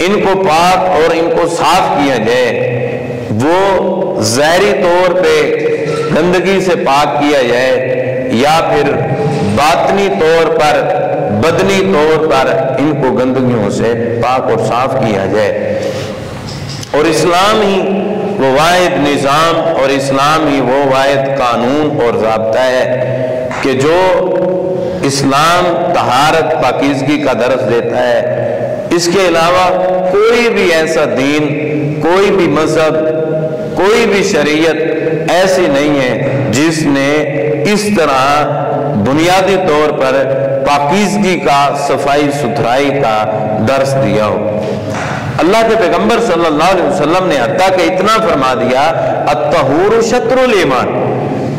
ان کو پاک اور ان کو صاف کیا جائے، وہ ظاہری طور پہ گندگی سے پاک کیا جائے یا پھر باطنی طور پر بدنی طور پر ان کو گندگیوں سے پاک اور صاف کیا جائے۔ اور اسلام ہی وہ واحد نظام اور اسلام ہی وہ واحد قانون اور ضابطہ ہے کہ جو اسلام طہارت پاکیزگی کا درس دیتا ہے۔ اس کے علاوہ کوئی بھی ایسا دین، کوئی بھی مذہب، کوئی بھی شریعت ایسی نہیں ہے جس نے اس طرح بنیادی طور پر پاکیزگی کا، صفائی ستھرائی کا درس دیا ہو۔ اللہ کے پیغمبر صلی اللہ علیہ وسلم نے حتیٰ کہ اتنا فرما دیا، الطہور شطر الایمان،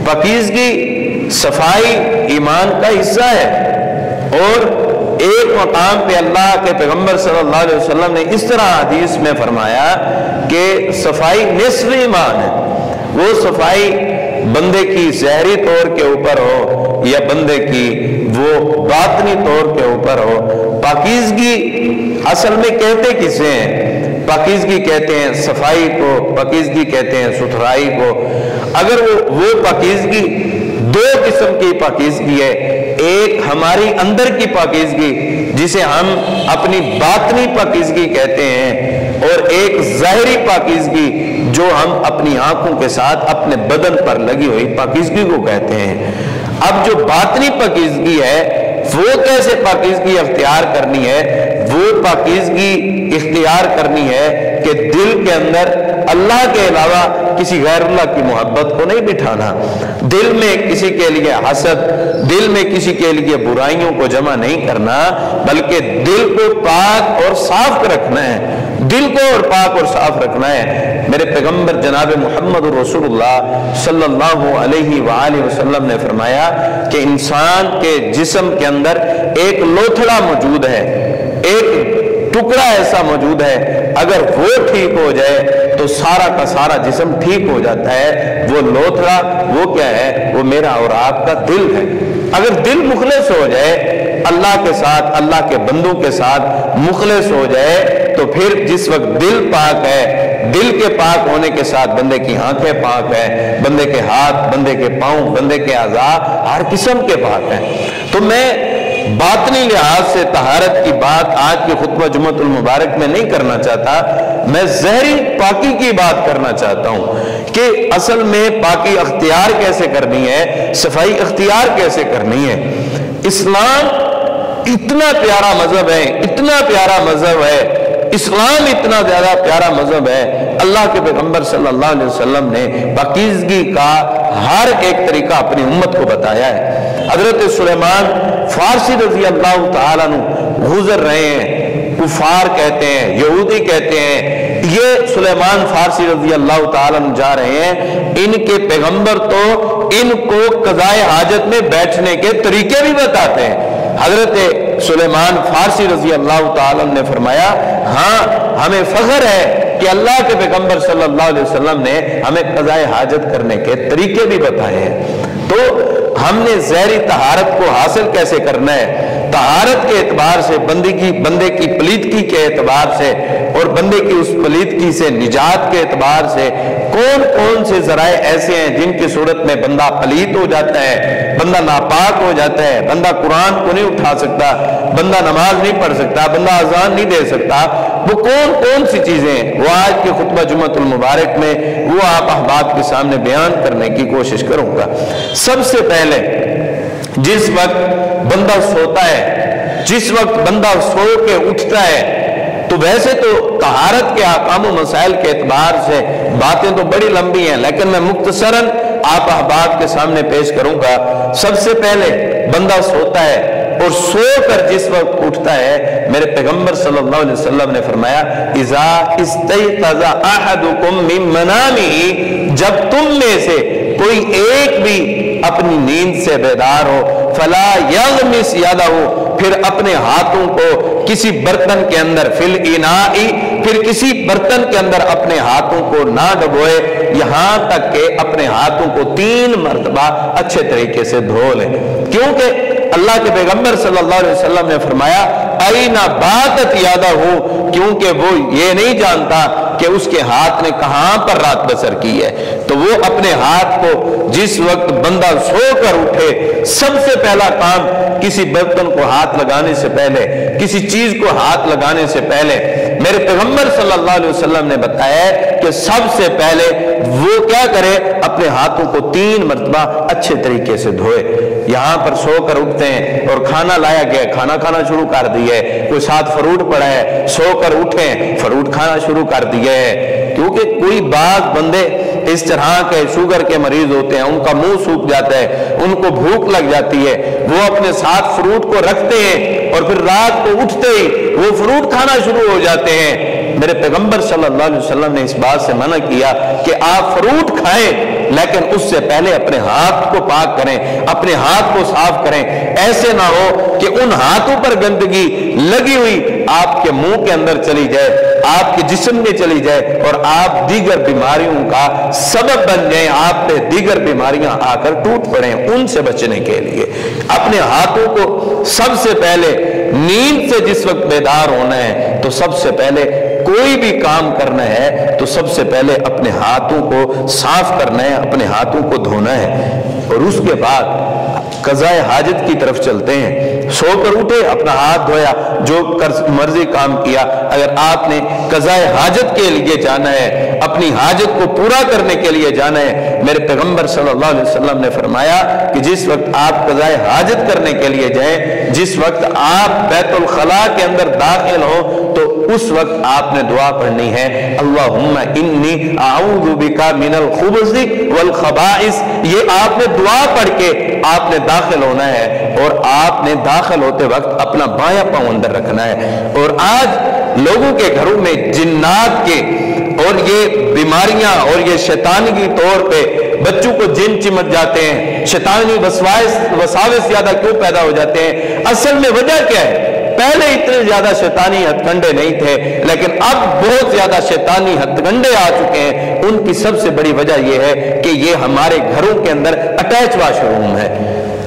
پاکیزگی، صفائی ایمان کا حصہ ہے۔ اور ایک مقام پہ اللہ کے پیغمبر صلی اللہ علیہ وسلم نے اس طرح حدیث میں فرمایا کہ صفائی نصف ایمان ہے۔ وہ صفائی بندے کی ظاہری طور کے اوپر ہو یا بندے کی وہ باطنی طور کے اوپر ہو۔ پاکیزگی اصل میں کہتے کسے ہیں؟ پاکیزگی کہتے ہیں صفائی کو، پاکیزگی کہتے ہیں ستھرائی کو۔ اگر وہ پاکیزگی دو قسم کی پاکیزگی ہے، ایک ہماری اندر کی پاکیزگی جسے ہم اپنی باطنی پاکیزگی کہتے ہیں، اور ایک ظاہری پاکیزگی جو ہم اپنی آنکھوں کے ساتھ اپنے بدن پر لگی ہوئی پاکیزگی کو کہتے ہیں۔ اب جو باطنی پاکیزگی ہے وہ کیسے پاکیزگی اختیار کرنی ہے؟ وہ پاکیزگی اختیار کرنی ہے کہ دل کے اندر اللہ کے علاوہ کسی غیر اللہ کی محبت کو نہیں بٹھانا، دل میں کسی کے لیے حسد، دل میں کسی کے لیے برائیوں کو جمع نہیں کرنا، بلکہ دل کو پاک اور صاف رکھنا ہے، دل کو اور پاک اور صاف رکھنا ہے۔ میرے پیغمبر جناب محمد رسول اللہ صلی اللہ علیہ وآلہ وسلم نے فرمایا کہ انسان کے جسم کے اندر ایک لوتھڑا موجود ہے، ایک ٹکڑا ایسا موجود ہے، اگر وہ ٹھیک ہو جائے تو سارا کا سارا جسم ٹھیک ہو جاتا ہے۔ وہ لوتھڑا وہ کیا ہے؟ وہ میرا اور آپ کا دل ہے۔ اگر دل مخلص ہو جائے، اللہ کے ساتھ، اللہ کے بندوں کے ساتھ مخلص ہو جائے، تو پھر جس وقت دل پاک ہے، دل کے پاک ہونے کے ساتھ بندے کی آنکھیں پاک ہیں، بندے کے ہاتھ، بندے کے پاؤں، بندے کے اعضاء ہر قسم کے پاک ہیں۔ تو میں باطنی لحاظ سے طہارت کی بات آج کے خطبہ جمعۃ المبارک میں نہیں کرنا چاہتا، میں ظاہری پاکی کی بات کرنا چاہتا ہوں کہ اصل میں پاکی اختیار کیسے کرنی ہے، صفائی اختیار کیسے کرنی ہے۔ اسلام اتنا پیارا مذہب ہے، اتنا پیارا مذہب ہے، اسلام اتنا زیادہ پیارا مذہب ہے، اللہ کے پیغمبر صلی اللہ علیہ وسلم نے پاکیزگی کا ہر ایک طریقہ اپنی امت کو بتایا ہے۔ حضرت سلیمان فارسی رضی اللہ تعالیٰ عنہ گزر رہے ہیں، کفار کہتے ہیں، یہودی کہتے ہیں، یہ سلیمان فارسی رضی اللہ تعالیٰ عنہ جا رہے ہیں، ان کے پیغمبر تو ان کو قضائے حاجت میں بیٹھنے کے طریقے بھی بتاتے ہیں۔ حضرت سلیمان فارسی رضی اللہ تعالیٰ عنہ نے فرمایا، ہاں ہمیں فخر ہے کہ اللہ کے پیغمبر صلی اللہ علیہ وسلم نے ہمیں قضائے حاجت کرنے کے طریقے بھی بتائے ہیں۔ تو ہم نے ظاہری طہارت کو حاصل کیسے کرنا ہے؟ طہارت کے اعتبار سے، بندے کی پلیدگی کے اعتبار سے اور بندے کی اس پلیدگی سے نجات کے اعتبار سے کون کون سے ذرائع ایسے ہیں جن کی صورت میں بندہ پلید ہو جاتا ہے، بندہ ناپاک ہو جاتا ہے، بندہ قرآن کو نہیں اٹھا سکتا، بندہ نماز نہیں پڑھ سکتا، بندہ اذان نہیں دے سکتا، وہ کون کون سی چیزیں ہیں؟ وہ آج کے خطبہ جمعۃ المبارک میں وہ آپ احباب کے سامنے بیان کرنے کی کوشش کروں گا۔ سب سے پہلے جس وقت بندہ سوتا ہے، جس وقت بندہ سو کے اٹھتا ہے، تو ویسے تو طہارت کے احکام و مسائل کے اعتبار سے باتیں تو بڑی لمبی ہیں، لیکن میں مختصراً آپ احباب کے سامنے پیش کروں گا۔ سب سے پہلے بندہ سوتا ہے اور سو کر جس وقت اٹھتا ہے، میرے پیغمبر صلی اللہ علیہ وسلم نے فرمایا، اذا استيقظ احدكم من منامه، جب تم میں سے کوئی ایک بھی اپنی نیند سے بیدار ہو، فلا یغمس یدہ، پھر اپنے ہاتھوں کو کسی برتن کے اندر، فی الاناء، پھر کسی برتن کے اندر اپنے ہاتھوں کو نہ ڈبوئے، یہاں تک کہ اپنے ہاتھوں کو 3 مرتبہ اچھے طریقے سے دھو لیں۔ کیونکہ अल्लाह के पैगंबर सल्लल्लाहु अलैहि वसल्लम ने फरमाया ऐना बातत यादा हूं, क्योंकि वो ये नहीं जानता कि उसके हाथ ने कहां पर रात बसर की है। तो वो अपने हाथ को जिस वक्त बंदा सोकर उठे, सबसे पहला काम किसी बर्तन को हाथ लगाने से पहले, किसी चीज को हाथ लगाने से पहले मेरे पैगंबर सल्लल्लाहु अलैहि वसल्लम ने बताया कि सबसे पहले वो क्या करे, अपने हाथों को 3 मरतबा अच्छे तरीके से धोए। यहां पर सोकर उठते हैं और खाना लाया गया, खाना खाना शुरू कर दिए, कोई साथ फ्रूट पड़ा है, सोकर उठे फ्रूट खाना शुरू कर दिए है। क्योंकि कोई बात बंदे इस तरह के शुगर के मरीज होते हैं, उनका मुंह सूख जाता है, उनको भूख लग जाती है, वो अपने साथ फ्रूट को रखते हैं और फिर रात को उठते ही वो फ्रूट खाना शुरू हो जाते हैं। मेरे पैगंबर सल्लल्लाहु अलैहि वसल्लम ने इस बात से मना किया कि आप फ्रूट खाएं, लेकिन उससे पहले अपने हाथ को पाक करें, अपने हाथ को साफ करें। ऐसे ना हो कि उन हाथों पर गंदगी लगी हुई आपके मुंह के अंदर चली जाए, आपके जिस्म में चली जाए और आप दीगर बीमारियों का सबब बन जाए, आप पे दीगर बीमारियां आकर टूट पड़े। उनसे बचने के लिए अपने हाथों को सबसे पहले, नींद से जिस वक्त बेदार होना है तो सबसे पहले कोई भी काम करना है तो सबसे पहले अपने हाथों को साफ करना है, अपने हाथों को धोना है और उसके बाद कज़ाए हाजत की तरफ चलते हैं। सोकर उठे, अपना हाथ धोया, जो मर्जी काम किया। अगर आपने कज़ाए हाजत के लिए जाना है, अपनी हाजत को पूरा करने के लिए जाना है, मेरे पैगंबर सल्लल्लाहु अलैहि वसल्लम ने फरमाया कि जिस वक्त आप कज़ाए हाजत करने के लिए जाएं, जिस वक्त आप बैतुल खला के अंदर दाखिल हो, तो उस वक्त आपने दुआ पढ़नी है, अल्लाहुम्मा इन्नी आऊज़ु बिका मिनल खुबज़ि वल खबाइस। ये आपने दुआ पढ़ के आपने दाखिल होना है और आपने दाखिल होते वक्त अपना बायां पांव अंदर रखना है। और आज लोगों के घरों में जिन्नात के और ये बीमारियां और ये शैतानी के तौर पे बच्चों को जिन चिमट जाते हैं, शैतानी वसाविस ज्यादा क्यों पैदा हो जाते हैं? असल में वजह क्या है? पहले इतने ज्यादा शैतानी हथकंडे नहीं थे, लेकिन अब बहुत ज्यादा शैतानी हथकंडे आ चुके हैं। उनकी सबसे बड़ी वजह यह है कि ये हमारे घरों के अंदर अटैच वाशरूम है।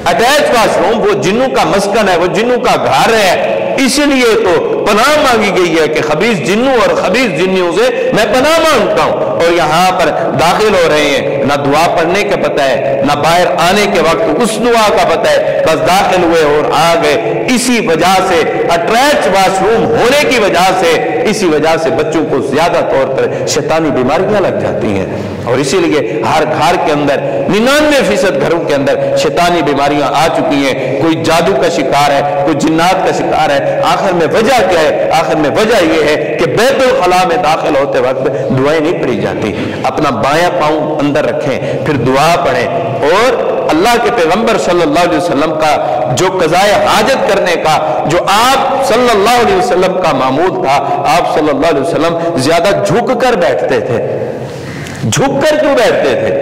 अटैच वाशरूम वो जिन्नों का मस्कन है, वो जिन्नों का घर है। इसलिए तो पनाह मांगी गई है कि खबीस जिन्नों और खबीस जिन्नियों से मैं पनाह मांगता हूं। और यहां पर दाखिल हो रहे हैं, ना दुआ पढ़ने का पता है, ना बाहर आने के वक्त उस दुआ का पता है, बस दाखिल हुए और आ गए। इसी वजह से अटैच वाशरूम होने की वजह से, इसी वजह से बच्चों को ज्यादा तौर पर शैतानी बीमारियां लग जाती हैं। और इसीलिए हर घर के अंदर 99% घरों के अंदर शैतानी बीमारियां आ चुकी हैं। कोई जादू का शिकार है, कोई जिन्नात का शिकार है। आखिर में वजह क्या है? आखिर में वजह यह है कि बैतुल खला में दाखिल होते वक्त दुआएं नहीं पढ़ी जाती। अपना बायां पांव अंदर रखें, फिर दुआ पढ़ें। और अल्लाह के पैगंबर सल्लल्लाहु अलैहि वसल्लम का जो कज़ाए हाजत करने का, जो आप सल्लल्लाहु अलैहि वसल्लम का मामूल था, आप सल्लल्लाहु अलैहि वसल्लम ज्यादा झुक कर बैठते थे। झुक कर क्यों बैठते थे?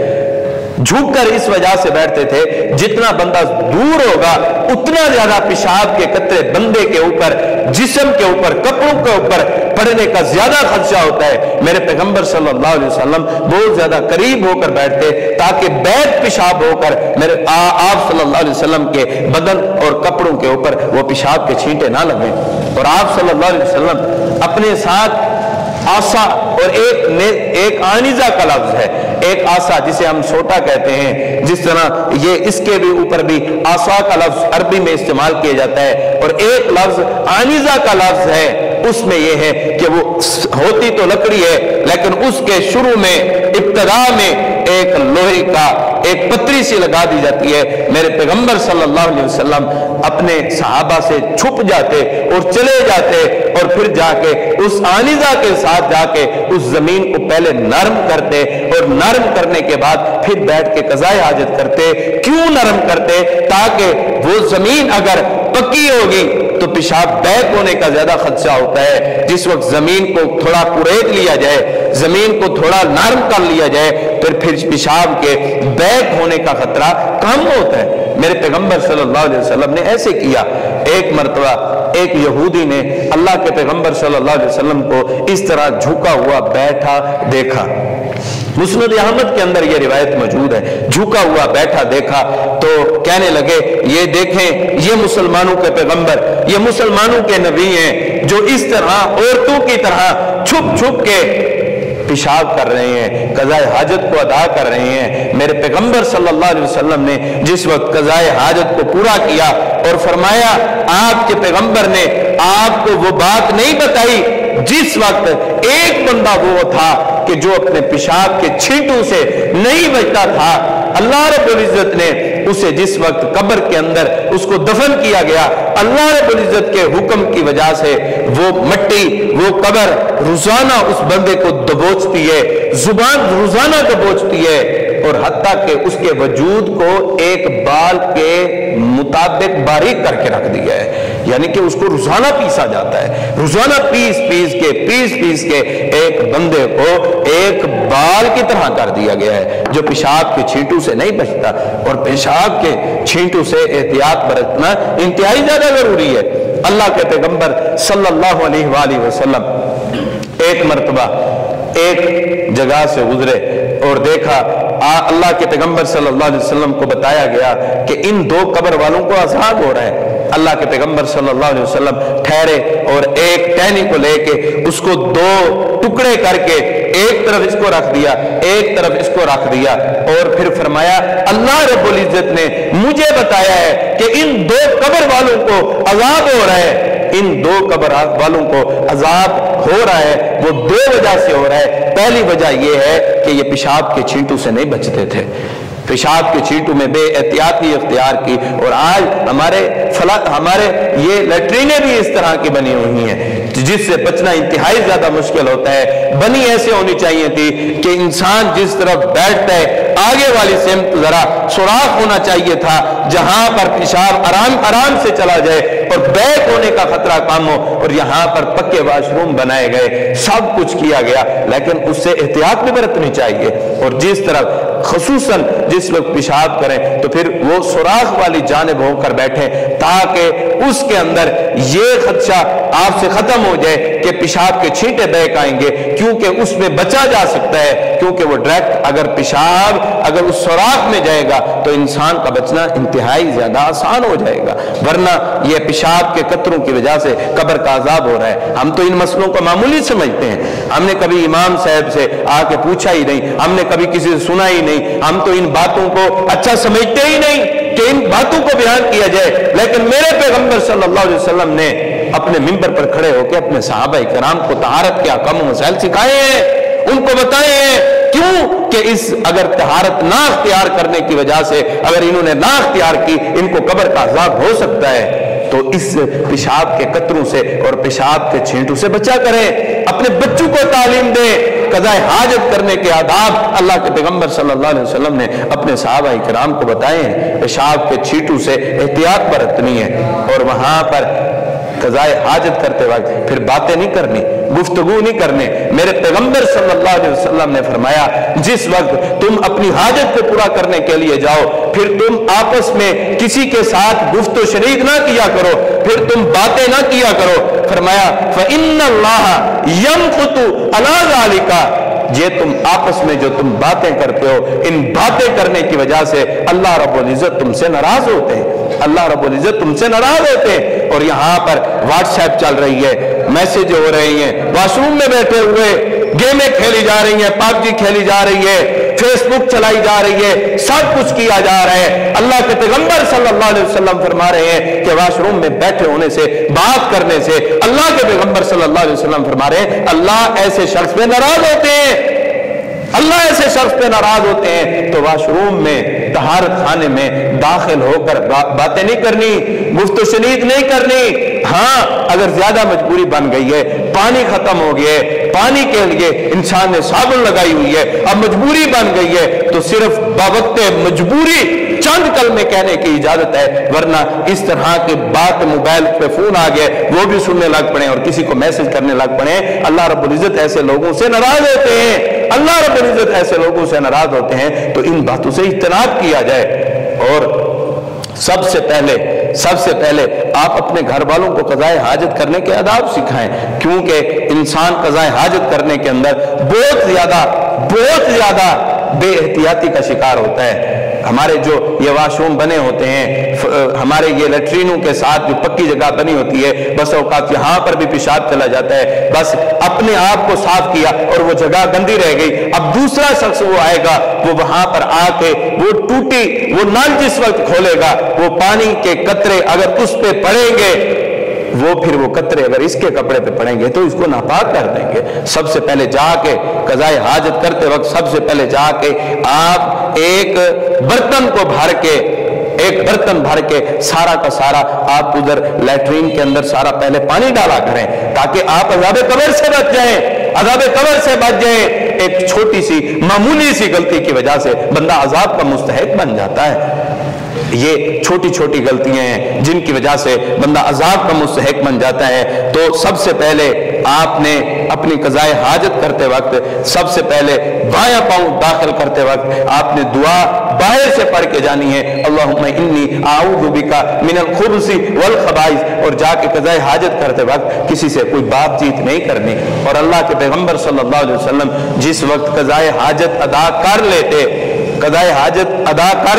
झुक कर इस वजह से बैठते थे, जितना बंदा दूर होगा उतना ज्यादा पेशाब के कतरे बंदे के ऊपर, जिस्म के ऊपर, कपड़ों के ऊपर पड़ने का ज्यादा खदशा होता है। मेरे पैगंबर सल्लल्लाहु अलैहि वसल्लम बहुत ज्यादा करीब होकर बैठते ताकि बैठ पेशाब होकर मेरे आप सल्लल्लाहु अलैहि वसल्लम के बदन और कपड़ों के ऊपर वो पेशाब के छींटे ना लगे। और आप सल्लल्लाहु अलैहि वसल्लम अपने साथ आसा और एक आनिजा का लफ्ज है, एक आसा जिसे हम सोटा कहते हैं, जिस तरह ये इसके भी ऊपर भी आसा का लफ्ज अरबी में इस्तेमाल किया जाता है। और एक लफ्ज आनिजा का लफ्ज है, उसमें यह है कि वो होती तो लकड़ी है, लेकिन उसके शुरू में, इब्तदा में एक लोहे का एक पतरी सी लगा दी जाती है। मेरे पैगंबर सल्लल्लाहु अलैहि वसल्लम अपने सहाबा से छुप जाते और चले जाते और फिर जाके उस आनिजा के साथ जाके उस जमीन को पहले नरम करते और नरम करने के बाद फिर बैठ के कज़ाए हाजत करते। क्यों नरम करते? ताकि वो जमीन अगर पक्की होगी तो पेशाब बैक होने का ज्यादा खदशा होता है। जिस वक्त जमीन को थोड़ा कुरेद लिया जाए, जमीन को थोड़ा नरम कर लिया जाए, फिर पेशाब के बैक होने का खतरा कम होता है। मेरे पैगंबर सल्लल्लाहु अलैहि वसल्लम ने ऐसे किया। एक मर्तबा एक यहूदी ने अल्लाह के पैगंबर सल्लल्लाहु अलैहि वसल्लम को इस तरह झुका हुआ बैठा देखा। मुस्नद अहमद के अंदर ये रिवायत मौजूद है। झुका हुआ बैठा देखा तो कहने लगे, ये देखें, ये मुसलमानों के पैगंबर, ये मुसलमानों के नबी हैं जो इस तरह औरतों की तरह छुप छुप के पेशाब कर रहे हैं, कज़ाए हाजत को अदा कर रहे हैं। मेरे पैगंबर सल्लल्लाहु अलैहि वसल्लम ने जिस वक्त कज़ाए हाजत को पूरा किया और फरमाया, आपके पैगंबर ने आपको वो बात नहीं बताई जिस वक्त एक बंदा वो था कि जो अपने पेशाब के छींटों से नहीं बचता था, अल्लाह रब्बुल इज्जत ने उसे जिस वक्त कब्र के अंदर उसको दफन किया गया, अल्लाह रब्बुल इज्जत के हुक्म की वजह से वो मट्टी, वो कब्र रोजाना उस बंदे को दबोचती है, जुबान रोजाना दबोचती है, और हत्ता कि उसके वजूद को एक बाल के मुताबिक बारीक करके रख दिया है। यानी कि उसको रोजाना पीसा जाता है, रोजाना पीस पीस के एक बंदे को एक बाल की तरह कर दिया गया है जो पेशाब के छींटों से नहीं बचता। और पेशाब के छींटों से एहतियात बरतना इंतहाई ज्यादा जरूरी है। अल्लाह के पैगंबर सल्लल्लाहु अलैहि वसल्लम एक मर्तबा एक जगह से गुजरे और देखा, अल्लाह के पैगंबर सल्लल्लाहु अलैहि वसल्लम को बताया गया कि इन दो कब्र वालों को अज़ाब हो रहा है। अल्लाह के पैगंबर सल्लल्लाहु अलैहि वसल्लम ठहरे और एक टहनी को लेके उसको दो टुकड़े करके एक तरफ इसको रख दिया, एक तरफ इसको रख दिया, और फिर फरमाया, अल्लाह रब्बुल इज्जत ने मुझे बताया है कि इन दो कब्र वालों को अज़ाब हो रहा है। इन दो कब्र वालों को अज़ाब हो रहा है, वो दो वजह से हो रहा है। पहली वजह यह है कि ये पेशाब के छींटों से नहीं बचते थे, पेशाब के छींटों में बेएहतियाती इख्तियार की, और आज हमारे ये लैट्रीनें भी इस तरह की बनी हुई हैं जिससे बचना इंतहाई ज्यादा मुश्किल होता है। बनी ऐसे होनी चाहिए थी कि इंसान जिस तरफ बैठता है आगे वाली सिमत जरा सुराख होना चाहिए था, जहां पर पेशाब आराम से चला जाए और बैक होने का खतरा कम हो, और यहां पर पक्के वाशरूम बनाए गए, सब कुछ किया गया, लेकिन उससे एहतियात भी बरतनी चाहिए। और जिस तरफ खुसूसन जिस वक्त पेशाब करें तो फिर वो सुराख वाली जानिब होकर बैठे ताकि उसके अंदर ये खदशा आपसे खत्म हो जाए कि पेशाब के छींटे बहक आएंगे, क्योंकि उसमें बचा जा सकता है, क्योंकि वो डायरेक्ट अगर पेशाब अगर उस सुराख में जाएगा तो इंसान का बचना इंतहाई ज्यादा आसान हो जाएगा। वरना ये पेशाब के कतरों की वजह से कब्र का अजाब हो रहा है। हम तो इन मसलों को मामूली समझते हैं, हमने कभी इमाम साहब से आके पूछा ही नहीं, हमने कभी किसी से सुना ही नहीं, हम तो इन बातों को अच्छा समझते ही नहीं कि इन बातों को बयान किया जाए। लेकिन मेरे पैगंबर सल्लल्लाहु अलैहि वसल्लम ने अपने मिंबर पर खड़े होकर अपने सहाबा किराम को तहारत के अहकाम मसाइल सिखाए हैं, उनको बताए हैं। क्यों कि इस अगर तहारत ना अख्तियार करने की वजह से अगर इन्होंने ना अख्तियार की, इनको कब्र का अजाब हो सकता है। तो इस पेशाब के कतरों से और पेशाब के छींटों से बचा करें, अपने बच्चों को तालीम दें, कज़ाए हाजत करने के आदाब अल्लाह के पैगंबर सल्लल्लाहु अलैहि वसल्लम ने अपने सहाबा किराम को बताए हैं। पेशाब के छींटों से एहतियात बरतनी है, और वहां पर कज़ाए हाजत करते वक्त फिर बातें नहीं करनी, गुफ्तगू नहीं करने। मेरे पैगंबर सल्लल्लाहु अलैहि वसल्लम ने फरमाया, जिस वक्त तुम अपनी हाजत को पूरा करने के लिए जाओ, फिर तुम आपस में किसी के साथ गुफ्त शरीक ना किया करो, फिर तुम बातें ना किया करो। फरमाया, फ़इन्नल्लाह यमकुतु अला ज़ालिका, ये तुम आपस में जो तुम बातें करते हो, इन बातें करने की वजह से अल्लाह रब्बुल इज्जत तुमसे नाराज होते हैं, अल्लाह रब्बुल इज्जत तुमसे नाराज होते हैं। और यहाँ पर व्हाट्सएप चल रही है, मैसेज हो रही हैं, वॉशरूम में बैठे हुए गेमें खेली जा रही हैं, पबजी खेली जा रही है, फेसबुक चलाई जा रही है, सब कुछ किया जा रहा है। अल्लाह के पैगंबर सल्लल्लाहु अलैहि वसल्लम फरमा रहे हैं कि वॉशरूम में बैठे होने से, बात करने से, अल्लाह के पैगंबर सल्लल्लाहु अलैहि वसल्लम फरमा रहे हैं अल्लाह ऐसे शख्स पे नाराज होते हैं, अल्लाह ऐसे शख्स पे नाराज होते हैं। तो वॉशरूम में, तहारत खाने में दाखिल होकर बातें नहीं करनी, गुफ्त शनीक नहीं करनी। हाँ, अगर ज्यादा मजबूरी बन गई है, पानी खत्म हो गया है, पानी के लिए इंसान ने साबुन लगाई हुई है, अब मजबूरी बन गई है, तो सिर्फ बावक्ते मजबूरी चंद कलमे कहने की इजाजत है। वरना इस तरह की बात, मोबाइल पे फोन आ गए, वो भी सुनने लग पड़े और किसी को मैसेज करने लग पड़े। अल्लाह रब्बुल इज्जत ऐसे लोगों से नाराज होते हैं, अल्लाह रब्बुल इज्जत ऐसे लोगों से नाराज होते हैं। तो इन बातों से इज्तनाब किया जाए। और सबसे पहले आप अपने घर वालों को कज़ाए हाजत करने के आदाब सिखाएं, क्योंकि इंसान कज़ाए हाजत करने के अंदर बहुत बहुत ज्यादा बेएहतियाती का शिकार होता है। हमारे जो ये वाशरूम बने होते हैं, हमारे ये लैट्रिनों के साथ जो पक्की जगह बनी होती है, बस औकात यहाँ पर भी पेशाब चला जाता है, बस अपने आप को साफ किया और वो जगह गंदी रह गई। अब दूसरा शख्स वो आएगा, वो वहां पर आके वो टूटी वो नल जिस वक्त खोलेगा, वो पानी के कतरे अगर उस पे पड़ेंगे, फिर वो कतरे अगर इसके कपड़े पे पड़ेंगे तो इसको नापाक कर देंगे। सबसे पहले जाके कज़ाए हाजत करते वक्त सबसे पहले जाके आप एक बर्तन भर के सारा का सारा आप उधर लैट्रीन के अंदर सारा पहले पानी डाला करें, ताकि आप अज़ाबे कब्र से बच जाएं। अज़ाबे कब्र से बच जाए। एक छोटी सी मामूली सी गलती की वजह से बंदा अज़ाब का मुस्तहिक बन जाता है। ये छोटी छोटी गलतियां हैं जिनकी वजह से बंदा अजाब का मुस्तहिक बन जाता है। तो सबसे पहले आपने अपनी कज़ाए हाजत करते वक्त सबसे पहले बायां पांव दाखिल करते वक्त आपने दुआ बाहर से पढ़ के जानी है, अल्लाहुम्मा इन्नी आऊज़ु बिका मिनल खुबुसी वल खबाइस। और जाके कज़ाए हाजत करते वक्त किसी से कोई बातचीत नहीं करनी। और अल्लाह के पैगंबर सल्लल्लाहु अलैहि वसल्लम जिस वक्त कज़ाए हाजत अदा कर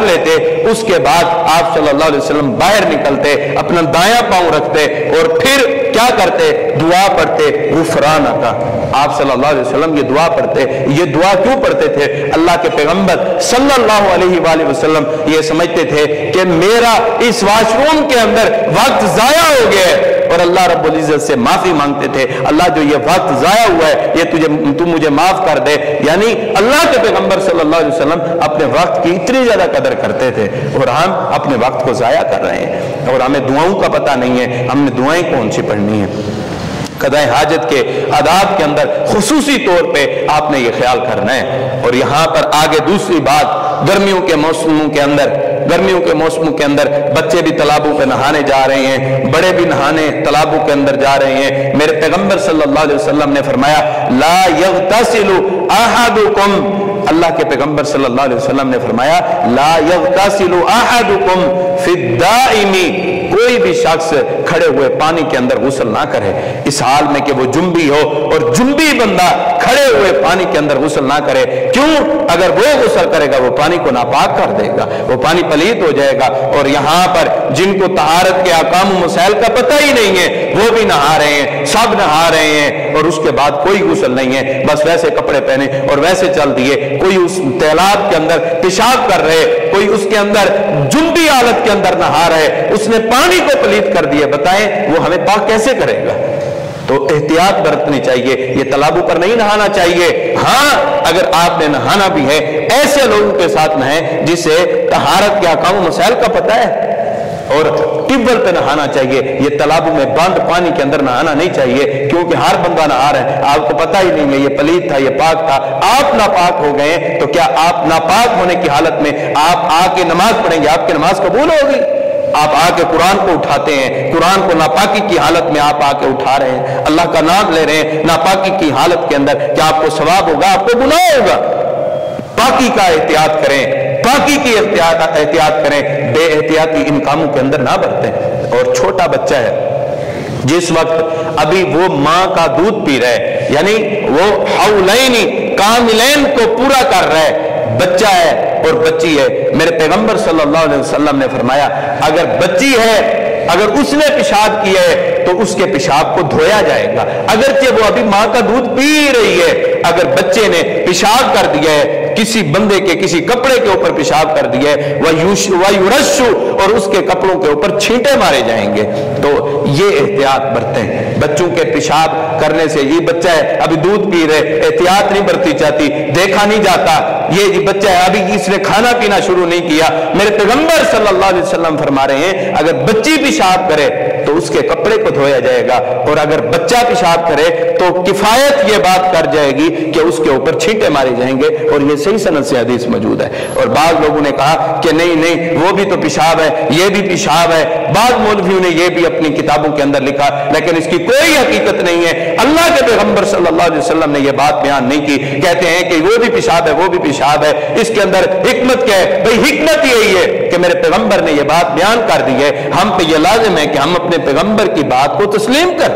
लेते उसके बाद आप सल्लल्लाहु अलैहि वसल्लम बाहर निकलते, अपना दायां पांव रखते और फिर क्या करते, दुआ पढ़ते, गुफराना का। आप सल्लल्लाहु अलैहि वसल्लम ये दुआ पढ़ते। ये दुआ क्यों पढ़ते थे? अल्लाह के पैगंबर सल्लल्लाहु अलैहि वसल्लम ये समझते थे कि मेरा इस वाशरूम के अंदर वक्त जाया हो गया है, और अल्लाह रब्बुल इज्जत से माफी मांगते थे, अल्लाह जो ये वक्त जाया हुआ है ये तू मुझे माफ कर दे। यानी अल्लाह के पैगंबर सल्लल्लाहु अलैहि वसल्लम अपने वक्त की इतनी ज्यादा कदर करते थे, और हम अपने वक्त को जाया कर रहे हैं और हमें दुआओं का पता नहीं है, हमने दुआएं कौन सी पढ़नी है। कज़ाए हाजत के आदाब के अंदर खुसूसी तौर पे आपने ये ख्याल करना है। और यहाँ पर आगे दूसरी बात, गर्मियों के मौसमों के अंदर बच्चे भी तालाबों पे नहाने जा रहे हैं, बड़े भी नहाने तालाबों के अंदर जा रहे हैं। मेरे पैगंबर सल्लल्लाहु अलैहि वसल्लम ने फरमाया, ला यग़तसिलु अहदुकुम, अल्लाह के पैगंबर सल्लल्लाहु अलैहि वसल्लम ने फरमाया, ला यग़तसिलु अहदुकुम फिद्दाइमी, कोई भी शख्स खड़े हुए पानी के अंदर गुस्ल ना करे, इस हाल में कि वो जुम्बी हो, और जुम्बी बंदा खड़े हुए पानी के अंदर गुस्ल ना करे। क्यों? अगर वो गुस्ल करेगा वो पानी को नापाक कर देगा, वो पानी पलीत हो जाएगा। और यहाँ पर जिनको तहारत के अहकाम मसाइल का पता ही नहीं है वो भी नहा रहे हैं, सब नहा रहे हैं, और उसके बाद कोई गुस्ल नहीं है, बस वैसे कपड़े पहने और वैसे चल दिए। कोई उस तालाब के अंदर पेशाब कर रहे, कोई उसके अंदर जुम्बी हालत के अंदर नहा रहे, उसने पानी को पलीत कर दिया, बताएं वो हमें पाक कैसे करेगा? तो एहतियात बरतनी चाहिए, ये तालाबों पर नहीं नहाना चाहिए। हाँ, अगर आपने नहाना भी है ऐसे लोगों के साथ नहाएं जिसे तहारत के अहकाम मसाइल का पता है, और ट्यूबवेल पे नहाना चाहिए। ये तालाबों में बंद पानी के अंदर नहाना नहीं चाहिए, क्योंकि हर बंदा नहा रहा है, आपको पता ही नहीं है ये पलीत था ये पाक था, आप नापाक हो गए, तो क्या आप नापाक होने की हालत में आप आके नमाज पढ़ेंगे, आपकी नमाज कबूल होगी? आप आके कुरान को उठाते हैं, कुरान को नापाकी की हालत में आप आके उठा रहे हैं, अल्लाह का नाम ले रहे हैं नापाकी की हालत के अंदर, क्या आपको सवाब होगा? आपको गुनाह होगा। पाकी का एहतियात करें, पाकी की एहतियात करें, बेएहतियाती इन कामों के अंदर ना बरतें। और छोटा बच्चा है जिस वक्त अभी वो माँ का दूध पी रहा है, यानी वो हौलैनी कामिलैन को पूरा कर रहा है, बच्चा है और बच्ची है, मेरे पैगंबर सल्लल्लाहु अलैहि वसल्लम ने फरमाया, अगर बच्ची है, अगर उसने पेशाब किया है तो उसके पेशाब को धोया जाएगा, अगरचे वो अभी माँ का दूध पी रही है। अगर बच्चे ने पेशाब कर दिया है, किसी बंदे के किसी कपड़े के ऊपर पेशाब कर दिया है, वह युरशु, और उसके कपड़ों के ऊपर छींटे मारे जाएंगे। तो ये एहतियात बरतें बच्चों के पेशाब करने से। ये बच्चा है अभी दूध पी रहे, एहतियात नहीं बरती जाती, देखा नहीं जाता, ये बच्चा है अभी इसने खाना पीना शुरू नहीं किया। मेरे पैगंबर सल्लल्लाहु अलैहि वसल्लम फरमा रहे हैं, अगर बच्ची पेशाब करे तो उसके कपड़े को धोया जाएगा, और अगर बच्चा पेशाब करे तो किफायत ये बात कर जाएगी कि उसके ऊपर छींटे मारे जाएंगे। और ये सही सनद से हदीस मौजूद है। और बाद लोगों ने कहा कि नहीं नहीं वो भी तो पेशाब है, ये भी पेशाब है, बाद मौलवियों ने ये भी अपनी किताबों के अंदर लिखा, लेकिन इसकी कोई हकीकत नहीं है। अल्लाह के पैगंबर सल्लल्लाहु अलैहि वसल्लम ने ये बात बयान नहीं की। कहते हैं कि वो भी पेशाब है, वो भी पेशाब है, इसके अंदर हिकमत क्या है? भाई हिकमत यही है कि मेरे पैगंबर ने ये बात बयान कर दी है, हम पे ये लाजिम है कि हम अपने पैगंबर की बात को तस्लीम कर।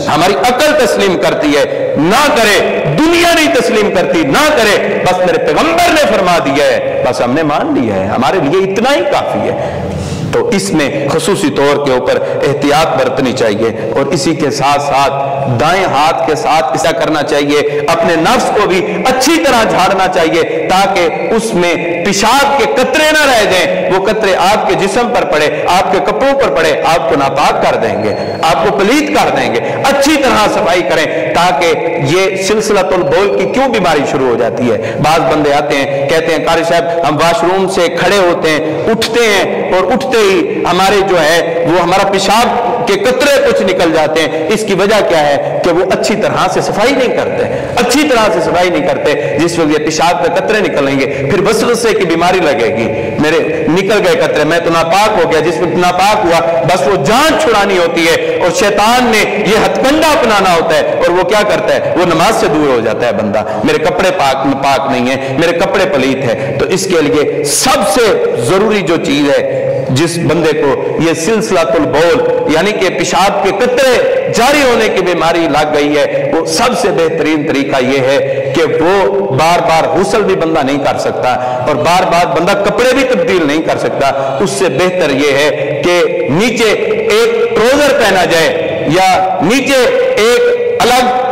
हमारी अकल तस्लीम करती है, ना करे, दुनिया नहीं तस्लीम करती, ना करे, बस मेरे पैगंबर ने फरमा दिया है, बस हमने मान लिया है, हमारे लिए इतना ही काफी है। तो इसमें खुसूसी तौर के ऊपर एहतियात बरतनी चाहिए। और इसी के साथ साथ दाएं हाथ के साथ ऐसा करना चाहिए, अपने नफ्स को भी अच्छी तरह झाड़ना चाहिए ताकि उसमें पेशाब के कतरे ना रह जाएं। वो कतरे आपके जिस्म पर पड़े, आपके कपड़ों पर पड़े, आपको नापाक कर देंगे, आपको पलीत कर देंगे। अच्छी तरह सफाई करें ताकि ये सिलसिलतुल बौल की क्यों बीमारी शुरू हो जाती है। बाज बंदे आते हैं, कहते हैं कारी साहब हम वाशरूम से खड़े होते हैं, उठते हैं और उठते ही हमारे जो है वो हमारा पेशाब के कतरे कुछ निकल जाते हैं। इसकी वजह क्या है कि वो अच्छी तरह से सफाई नहीं करते, अच्छी तरह से सफाई नहीं करते। जिस वक्त ये पेशाब के कतरे निकलेंगे फिर वसवसे की बीमारी लगेगी, मेरे निकल गए कतरे, मैं तो नापाक हो गया। जिस वक्त नापाक हुआ बस वो जान छुड़ानी होती है और शैतान ने ये हथकंडा अपनाना होता है और वो क्या करता है, वो नमाज से दूर हो जाता है बंदा। मेरे कपड़े पाक नहीं है, मेरे कपड़े पलीत है। तो इसके लिए सबसे जरूरी जो चीज है, जिस बंदे को ये सिलसिलातुल बौल यानी कि पेशाब के कतरे जारी होने की बीमारी लग गई है, वो सबसे बेहतरीन तरीका ये है कि वो बार बार गुस्ल भी बंदा नहीं कर सकता और बार बार बंदा कपड़े भी तब्दील नहीं कर सकता। उससे बेहतर ये है कि नीचे एक ट्राउजर पहना जाए या नीचे एक अलग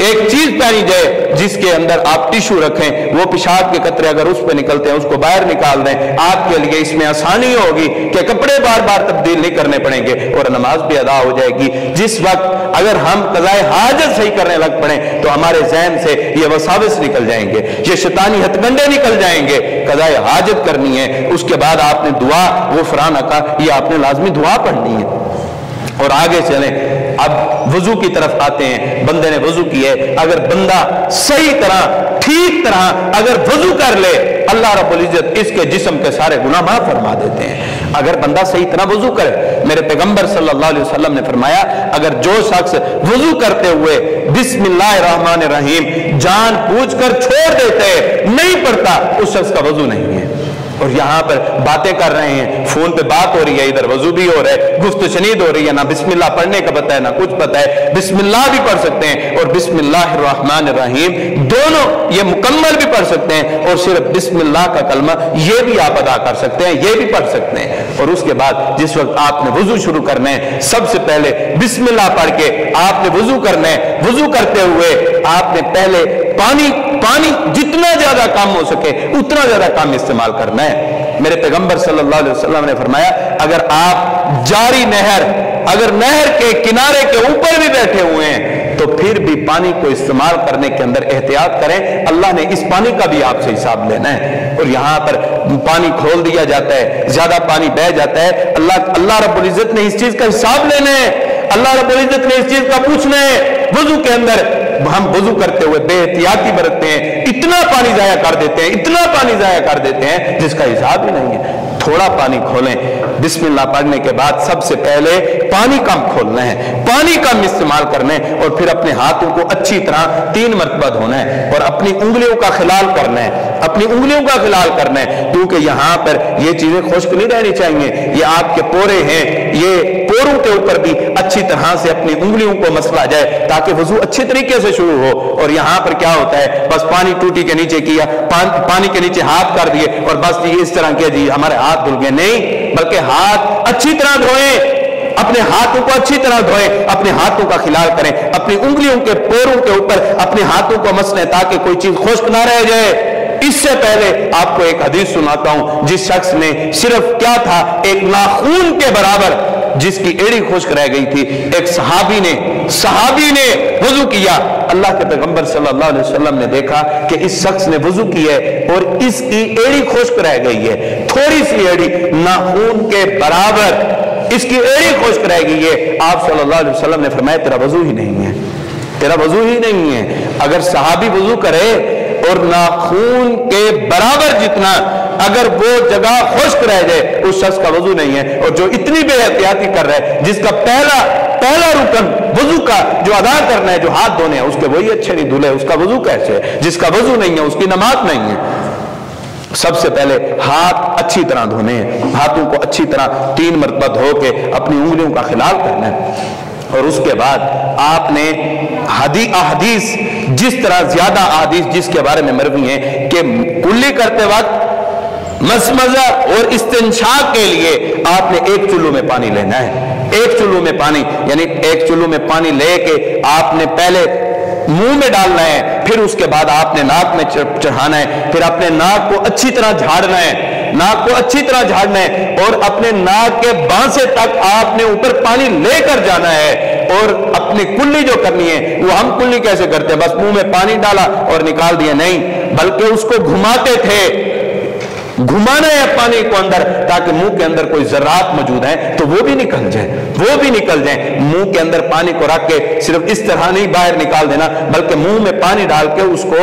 एक चीज पहनी जाए जिसके अंदर आप टिश्यू रखें। वो पेशाब के कतरे अगर उस पर निकलते हैं उसको बाहर निकाल दें, आपके लिए इसमें आसानी होगी कि कपड़े बार बार तब्दील नहीं करने पड़ेंगे और नमाज भी अदा हो जाएगी। जिस वक्त अगर हम कज़ाए हाजत सही करने लग पड़े तो हमारे ज़हन से ये वसाविस निकल जाएंगे, ये शैतानी हथकंडे निकल जाएंगे। कज़ाए हाजत करनी है, उसके बाद आपने दुआ गुफ़रान का ये आपने लाजमी दुआ पढ़नी है। और आगे चलें, अब वजू की तरफ आते हैं। बंदे ने वजू किए, अगर बंदा सही तरह ठीक तरह अगर वजू कर ले, अल्लाह रब्बुल इज्जत इसके जिस्म के सारे गुनाह माफ फरमा देते हैं। अगर बंदा सही तरह वजू करे, मेरे पैगंबर सल्लल्लाहु अलैहि वसल्लम ने फरमाया, अगर जो शख्स वजू करते हुए बिस्मिल्लाहिर्रहमानिर्रहीम जान बूझकर छोड़ देते नहीं पड़ता, उस शख्स का वजू नहीं है। और यहां पर बातें कर रहे हैं, फोन पे बात हो रही है, इधर वजू भी हो रहा है, गुफ्त शनीद हो रही है, ना बिस्मिल्लाह पढ़ने का पता है ना कुछ पता है। बिस्मिल्लाह भी पढ़ सकते हैं और बिस्मिल्लाहिर्रहमानिर्रहीम दोनों ये मुकम्मल भी पढ़ सकते हैं और सिर्फ बिस्मिल्लाह का कलमा ये भी आप अदा कर सकते हैं, ये भी पढ़ सकते हैं। और उसके बाद जिस वक्त आपने वजू शुरू करना है, सबसे पहले बिस्मिल्लाह पढ़ के आपने वजू करना है। वजू करते हुए आपने पहले पानी जितना ज्यादा काम हो सके उतना ज्यादा काम इस्तेमाल करना है। मेरे पैगंबर सल्लल्लाहु अलैहि वसल्लम ने फरमाया, अगर आप जारी नहर, अगर नहर के किनारे के ऊपर भी बैठे हुए हैं तो फिर भी पानी को इस्तेमाल करने के अंदर एहतियात करें। अल्लाह ने इस पानी का भी आपसे हिसाब लेना है। और यहां पर पानी खोल दिया जाता है, ज्यादा पानी बह जाता है, अल्लाह रब्बुल इज्जत ने इस चीज का हिसाब लेना है, अल्लाह रब्बुल इज्जत ने इस चीज का पूछना है। वजू के अंदर हम वजू करते हुए बेहतियाती बरतते हैं, इतना पानी जाया कर देते हैं, इतना पानी जाया कर देते हैं जिसका हिसाब ही नहीं है। थोड़ा पानी खोलें, बिस्मिल्लाह पढ़ने के बाद सबसे पहले पानी कम खोलना है, पानी कम इस्तेमाल करना है और फिर अपने हाथों को अच्छी तरह 3 मरतबा धोना है और अपनी उंगलियों का खिलाल करना है, अपनी उंगलियों का खिलाल करना है। क्योंकि यहां पर ये चीजें खुश्क नहीं रहनी चाहिए, ये आपके पोरे हैं, ये पोरों के ऊपर भी अच्छी तरह से अपनी उंगलियों को मसला जाए ताकि वजू अच्छे तरीके से शुरू हो। और यहां पर क्या होता है, बस पानी टूटी के नीचे किया, पानी के नीचे हाथ कर दिए और बस ये इस तरह किया जी हमारे हाथ धुल गए, नहीं, बल्कि हाथ अच्छी तरह धोएं, अपने हाथों को अच्छी तरह धोएं, अपने हाथों का खिलाल करें, अपनी उंगलियों के पोरों के ऊपर अपने हाथों को मसलें ताकि कोई चीज खुश्क ना रह जाए। इससे पहले आपको एक हदीस सुनाता हूं, जिस शख्स ने सिर्फ क्या था, एक नाखून के बराबर जिसकी एड़ी खुश्क रह गई थी, एक सहाबी ने वजू किया। अल्लाह के पैगंबर सल्लल्लाहु अलैहि वसल्लम ने देखा कि इस शख्स ने वजू की है और इसकी एड़ी खुश्क रह गई है, थोड़ी सी एड़ी नाखून के बराबर इसकी एड़ी खुश्क रह गई है। आप सल्लल्लाहु अलैहि वसल्लम ने फरमाया तेरा वजू ही नहीं है, तेरा वजू ही नहीं है। अगर सहाबी वजू करे और नाखून के बराबर जितना अगर वो जगह खुश्क रह जाए, उस शख्स का वजू नहीं है। और जो इतनी बेहतियाती कर रहा है, जिसका पहला रुकन वजू का जो अदा करना है, जो हाथ धोने हैं, उसके वही अच्छे नहीं धुले, उसका वजू कैसे है? जिसका वजू नहीं है उसकी नमाज नहीं है। सबसे पहले हाथ अच्छी तरह धोने हैं, हाथों को अच्छी तरह 3 मरतबा धो के अपनी उंगलियों का खिलाल करना है اور اس کے بعد آپ نے احادیث جس طرح زیادہ احادیث جس کے بارے میں مروی ہیں کہ کلی کرتے وقت مسمزہ اور استنشاق کے لیے آپ نے ایک چلو میں پانی لینا ہے، ایک چلو میں پانی، یعنی ایک چلو میں پانی لے کے آپ نے پہلے منہ میں ڈالنا ہے، پھر اس کے بعد آپ نے ناک میں چڑھانا ہے، پھر اپنے ناک کو اچھی طرح جھاڑنا ہے، ناک کو اچھی طرح جھاڑنا ہے، اور اپنے ناک کے بانسے تک آپ نے اوپر پانی لے کر جانا ہے، اور اپنی کلی جو کرنی ہے وہ ہم کلی کیسے کرتے ہیں، بس منہ میں پانی ڈالا اور نکال دیا، نہیں، بلکہ اس کو گھماتے تھے، گھمانا ہے پانی کو اندر تاکہ منہ کے اندر کوئی ذرات موجود ہیں تو وہ بھی نکل جائیں، وہ بھی نکل جائیں۔ منہ کے اندر پانی کو رکھ کے صرف اس طرح نہیں باہر نکال دینا، بلکہ منہ میں پانی ڈال کے اس کو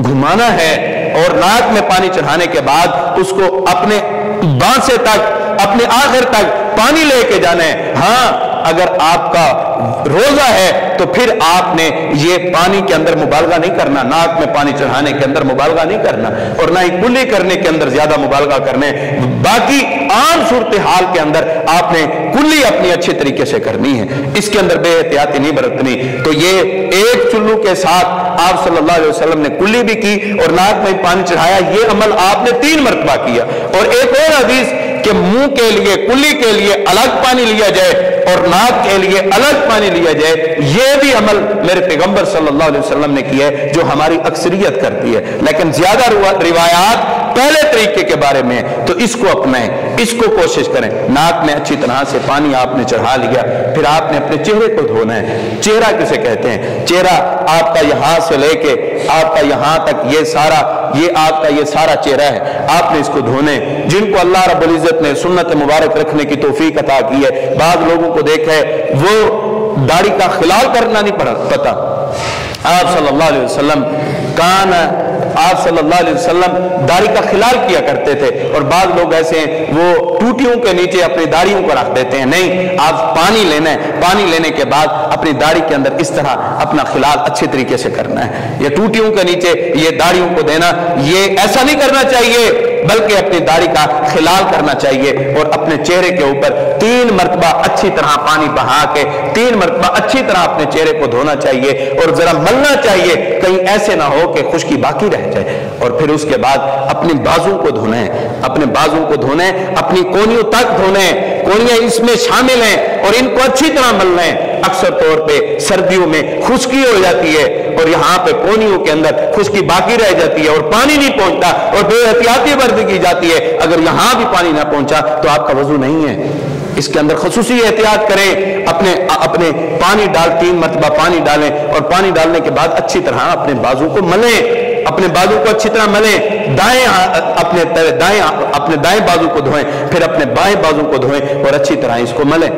گھمانا ہے، اور ناک میں پانی چڑھانے کے بعد اس کو اپنے بانسے تک، اپنے آخر تک پانی لے کے جانا ہے۔ ہاں اگر آپ کا روزہ ہے تو پھر آپ نے یہ پانی کے اندر مبالغہ نہیں کرنا، ناک میں پانی چڑھانے کے اندر مبالغہ نہیں کرنا، اور نہ ہی کلی کرنے کے اندر زیادہ مبالغہ کرنے، باقی عام صورتحال کے اندر آپ نے کلی اپنی اچھے طریقے سے کرنی ہے، اس کے اندر بے احتیاطی نہیں برتنی۔ تو یہ ایک چلو کے ساتھ آپ صلی اللہ علیہ وسلم نے کلی بھی کی اور ناک میں پانی چڑھایا، یہ عمل آپ نے 3 مرتبہ کیا۔ اور ایک اور حدیث کہ منہ کے لیے، کلی کے لیے الگ پانی لیا جائے اور ناک کے لیے الگ پانی لیا جائے، یہ بھی عمل میرے پیغمبر صلی اللہ علیہ وسلم نے کیا ہے، جو ہماری اکثریت کرتی ہے، لیکن زیادہ روایات پہلے طریقے کے بارے میں، تو اس کو اپنائیں، اس کو کوشش کریں۔ ناک میں اچھی طرح سے پانی آپ نے چڑھا لیا، پھر آپ نے اپنے چہرے کو دھونا ہے۔ چہرہ کسے کہتے ہیں؟ چہرہ آپ کا یہاں سے لے کے آپ کا یہاں تک، یہ سارا، یہ آپ کا یہ سارا چہرہ ہے، آپ نے اس کو دھونے۔ جن کو اللہ رب العزت نے سنت مبارک رکھنے کی توفیق عطا کی ہے، بعض لوگوں کو دیکھا ہے وہ داڑھی کا خلال کرنا نہیں پتا۔ آپ صلی اللہ علیہ وسلم آپ صلی اللہ علیہ وسلم داڑھی کا خلال کیا کرتے تھے، اور بعض لوگ ایسے ہیں وہ ٹوٹیوں کے نیچے اپنی داڑھیوں کو رکھ دیتے ہیں۔ نہیں، آپ پانی لینا ہے، پانی لینے کے بعد اپنی داڑھی کے اندر اس طرح اپنا خلال اچھے طریقے سے کرنا ہے۔ یہ ٹوٹیوں کے نیچے یہ داڑھیوں کو دینا، یہ ایسا نہیں کرنا چاہیے، بلکہ اپنی داڑھی کا خلال کرنا چاہیے، اور اپنے چہرے کے اوپر 3 مرتبہ اچھی طرح پانی بہا کے 3 مرتبہ اچھی طرح اپنے چہرے کو دھونا چاہیے، اور ذرا ملنا چاہیے، کہیں ایسے نہ ہو کہ خشکی باقی رہ جائے۔ اور پھر اس کے بعد اپنے بازو کو دھونا ہے، اپنے بازو کو دھونا ہے، اپنی کونیوں تک دھونا ہے، کونیاں اس میں شامل ہیں، اور ان کو اچھی طرح ملنا ہے۔ اکثر طور پہ سردیوں میں خشکی ہو جاتی ہے، اور یہاں پہ کونیوں کے اندر خشکی باقی رہ جاتی ہے اور پانی نہیں پہنچتا، اور بے احتیاطی برتی کی جاتی ہے۔ اگر یہاں بھی پانی نہ پہنچا تو آپ کا وضو نہیں ہے، اس کے اندر خصوصی احتیاط کریں۔ اپنے پانی 3 مرتبہ پانی ڈالیں، اور پانی ڈالنے کے بعد اچھی طرح اپنے بازو کو ملیں، اپنے بازو کو اچھی طرح ملیں، اپنے دائیں بازو کو دھوئیں، پھر اپنے بائیں بازو کو دھوئیں اور اچھی طرح اس کو ملیں۔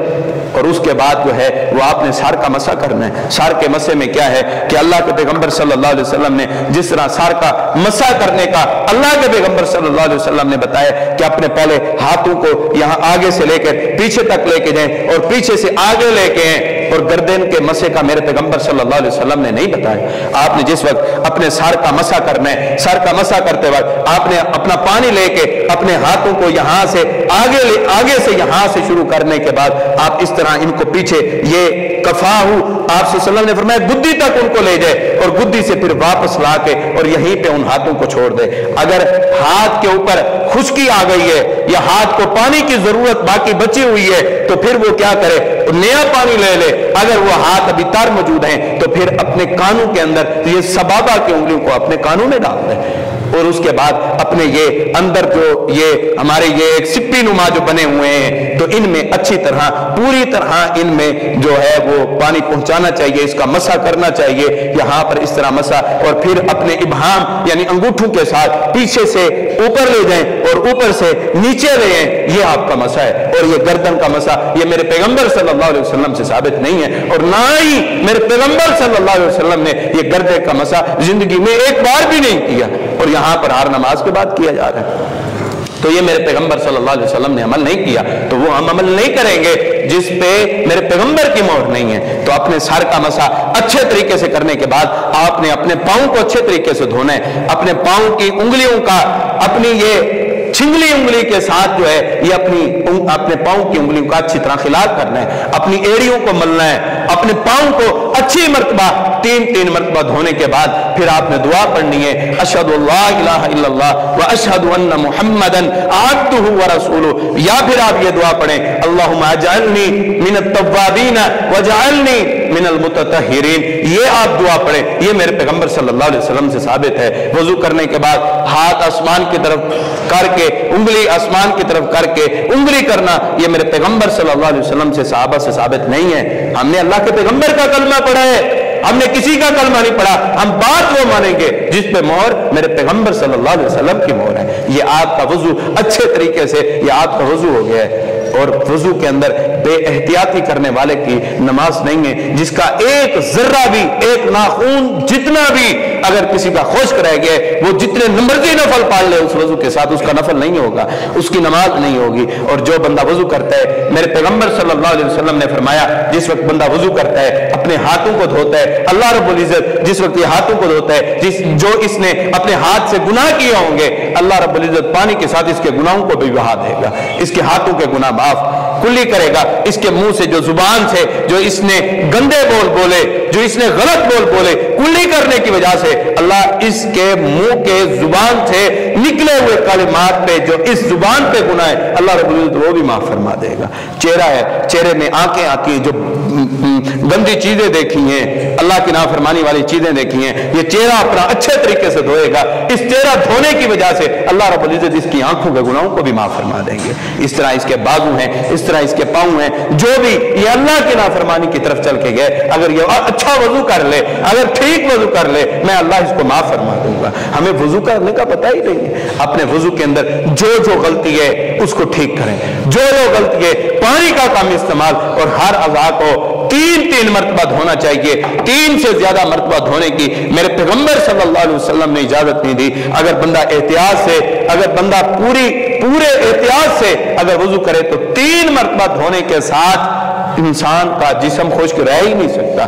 اور اس کے بعد جو ہے وہ آپ نے سار کا مسح کرنا ہے۔ سار کے مسح میں کیا ہے کہ اللہ کے پیغمبر صلی اللہ علیہ وسلم نے جس طرح سار کا مسح کرنے کا اللہ کے پیغمبر صلی اللہ علیہ وسلم نے بتایا کہ اپنے پہلے ہاتھوں کو یہاں آگے سے لے کر پیچھے تک لے کے جائیں، اور پیچھے سے آگے لے کے آئیں، اور گردن کے مسح کا میرے پیغمبر صلی اللہ علیہ وسلم نے نہیں بتایا۔ آپ نے جس وقت اپنے سار کا مسح کرنا ہے، سار کا مسح کرتے وقت آپ نے اپنا پانی لے کے اپنے ہاتھوں کو یہاں سے آگے سے یہاں سے شروع کرنے کے بعد آپ اس طرح ان کو پیچھے، یہ کفاہو آپ صلی اللہ علیہ وسلم نے فرمایا گدی تک ان کو لے جائے، اور گدی سے پھر واپس لا کے اور یہیں پہ ان ہاتھوں کو چھوڑ دے۔ اگر ہاتھ کے اوپر خشکی آ گئی ہے یا ہاتھ کو پانی کی ضرورت باقی بچی ہوئی ہے تو پھر وہ کیا کرے، نیا پانی لے لے۔ اگر وہ ہاتھ ابھی تر موجود ہیں تو پھر اپنے کانوں کے اندر یہ سبابہ کی انگلیوں کو اپنے کانوں میں ڈال دے، اور اس کے بعد اپنے یہ اندر جو یہ ہمارے یہ ایک سپی نما جو بنے ہوئے ہیں تو ان میں اچھی طرح پوری طرح ان میں جو ہے وہ پانی پہنچانا چاہیے، اس کا مسح کرنا چاہیے، یہاں پر اس طرح مسح، اور پھر اپنے ابہام یعنی انگوٹھوں کے ساتھ پیچھے سے اوپر لے جائیں اور اوپر سے نیچے لے جائیں، یہ آپ کا مسح ہے۔ اور یہ گردن کا مسح یہ میرے پیغمبر صلی اللہ علیہ وسلم سے ثابت نہیں ہے، اور نہ ہی میرے پیغمبر صلی اللہ علیہ وسلم نے یہ گردے کا مسح زندگی میں ایک بار بھی نہیں کیا، اور یہاں پر ہر نماز کے بعد کیا جا رہا ہے۔ تو یہ میرے پیغمبر صلی اللہ علیہ وسلم نے عمل نہیں کیا، تو وہ ہم عمل نہیں کریں گے جس پہ میرے پیغمبر کی مہر نہیں ہے۔ تو اپنے سر کا مسح اچھے طریقے سے کرنے کے بعد آپ نے اپنے پاؤں کو اچھے طریقے سے دھونا ہے، اپنے پاؤں کی انگلیوں کا، اپنی یہ छिंगली उंगली के साथ जो है ये अपने पांव की उंगलियों का अच्छी तरह खिलाल करना है, अपनी एड़ियों को मलना है, अपने पांव को अच्छी मर्तबा 3 मर्तबा धोने के बाद फिर आपने दुआ पढ़नी है, अशहदु अल्ला इलाहा इल्लल्लाह व अशहदु अन्ना मुहम्मदन अब्दुहु व रसूलुहु। या फिर आप ये दुआ पढ़ें, अल्लाहुम्मा अजअलनी मिनत तव्वाबीन वजअलनी मिनल मुततहिरीन। ये आप दुआ पढ़ें, ये मेरे पैगंबर सल्लल्लाहु अलैहि वसल्लम से साबित है। वजू करने के बाद हाथ आसमान की तरफ करके, उंगली आसमान की तरफ करके उंगली करना, ये मेरे पैगंबर सल्लल्लाहु अलैहि वसल्लम से सहाबा से साबित नहीं है। हमने अल्लाह के पैगंबर का कलमा पढ़ा है, हमने किसी का कलमा नहीं पढ़ा। हम बात वो मानेंगे जिस पे मोहर मेरे पैगंबर सल्लल्लाहु अलैहि वसल्लम की मोहर है। ये आपका वजू अच्छे तरीके से, ये आपका वजू हो गया है। और वजू के अंदर बेएहतियाती करने वाले की नमाज नहीं है, जिसका एक जर्रा भी, एक नाखून जितना भी अगर किसी का खुश्क रह गया, वो जितने मर्जी नफल पाल ले उस वजू के साथ, उसका नफल नहीं होगा, उसकी नमाज नहीं होगी। और जो बंदा वजू करता है, मेरे पैगंबर सल्लल्लाहु अलैहि वसल्लम ने फरमाया, जिस वक्त बंदा वजू करता है अपने हाथों को धोता है, अल्लाह रब्बुल इज्जत जिस वक्त ये हाथों को धोता है, जो इसने अपने हाथ से गुनाह किए होंगे, अल्लाह रब्बुल इज्जत पानी के साथ इसके गुनाहों को भी बहा देगा, इसके हाथों के गुनाह माफ कुल्ली करेगा। इसके मुंह से, जो जुबान से जो इसने गंदे बोल बोले, जो इसने गलत बोल बोले, कुल्ली करने की वजह से अल्लाह इसके मुंह के जुबान से निकले हुए कलिमात पे, जो इस जुबान पे गुनाह है, अल्लाह रब्बुल इज्जत वो भी माफ फरमा देगा। चेहरा है, चेहरे में आंखें आती हैं, जो गंदी चीजें देखी हैं, अल्लाह की नाफरमानी वाली चीजें देखी हैं, ये चेहरा अपना अच्छे तरीके से धोएगा। इस चेहरा धोने की वजह से अल्लाह रब्बुल इज्जत इसकी आंखों के गुनाहों को भी माफ फरमा देंगे। इस तरह इसके बाजू हैं, इस तरह इसके पांव हैं, जो भी ये अल्लाह की नाफरमानी की तरफ चल के गए, अगर ये अच्छा वजू कर ले, अगर ठीक वजू कर ले, मैं अल्लाह इसको माफ फरमा दूंगा। हमें वजू करने का पता ही नहीं है। अपने वजू के अंदर जो जो गलती है उसको ठीक करें, जो जो गलती है, पानी का कम इस्तेमाल, और हर अज़ा को 3 मरतबा धोना चाहिए। 3 से ज्यादा मरतबा धोने की मेरे पैगंबर सल्लल्लाहु अलैहि वसल्लम ने इजाजत नहीं दी। अगर बंदा एहतियात से, अगर बंदा पूरे एहतियात से अगर वजू करे तो 3 मरतबा धोने के साथ इंसान का जिस्म खुश्क रह ही नहीं सकता।